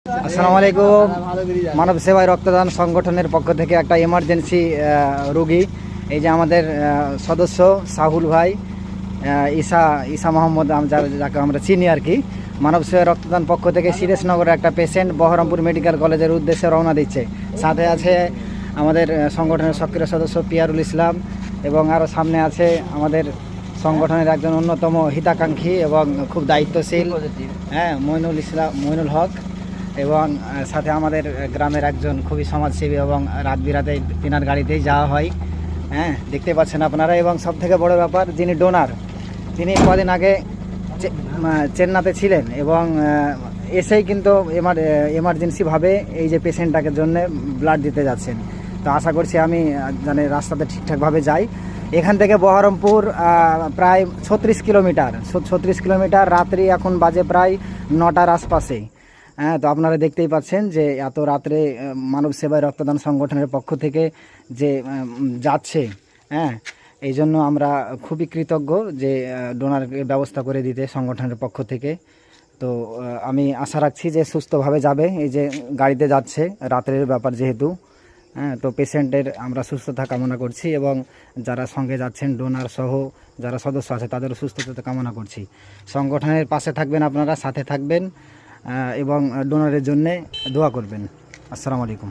আসসালামু আলাইকুম। মানব সেবায় রক্তদান সংগঠনের পক্ষ থেকে একটা এমার্জেন্সি রোগী, এই যে আমাদের সদস্য সাহুল ভাই, ঈসা মোহাম্মদ, যাকে আমরা চিনি আর কি, মানব সেবায় রক্তদান পক্ষ থেকে সিরিয়াসনগরের একটা পেশেন্ট বহরমপুর মেডিকেল কলেজের উদ্দেশ্যে রওনা দিচ্ছে। সাথে আছে আমাদের সংগঠনের সক্রিয় সদস্য পিয়ারুল ইসলাম, এবং আরও সামনে আছে আমাদের সংগঠনের একজন অন্যতম হিতাকাঙ্ক্ষী এবং খুব দায়িত্বশীল মইনুল হক, এবং সাথে আমাদের গ্রামের একজন খুবই সমাজসেবী, এবং রাত বিরাতে তিনার গাড়িতেই যাওয়া হয়। দেখতে পাচ্ছেন আপনারা। এবং সবথেকে বড় ব্যাপার, যিনি ডোনার, তিনি কদিন আগে চেন্নাইতে ছিলেন, এবং এসেই কিন্তু এমার্জেন্সিভাবে এই যে পেশেন্টটাকে জন্য ব্লাড দিতে যাচ্ছেন। তো আশা করছি আমি জানি রাস্তাতে ঠিকঠাকভাবে যাই। এখান থেকে বহরমপুর প্রায় 36 কিলোমিটার, রাত্রি এখন বাজে প্রায় 9টার আশপাশে। তো আপনারা দেখতেই পাচ্ছেন যে এত রাত্রে মানব সেবায় রক্তদান সংগঠনের পক্ষ থেকে যে যাচ্ছে, এই জন্য আমরা খুবই কৃতজ্ঞ যে ডোনার ব্যবস্থা করে দিতে সংগঠনের পক্ষ থেকে। তো আমি আশা রাখছি যে সুস্থভাবে যাবে। এই যে গাড়িতে যাচ্ছে, রাত্রের ব্যাপার যেহেতু, তো পেশেন্টের আমরা সুস্থতা কামনা করছি, এবং যারা সঙ্গে যাচ্ছেন ডোনার সহ যারা সদস্য আছে তাদেরও সুস্থতা কামনা করছি। সংগঠনের পাশে থাকবেন, আপনারা সাথে থাকবেন, এবং ডোনারের জন্যে দোয়া করবেন। আসসালামু আলাইকুম।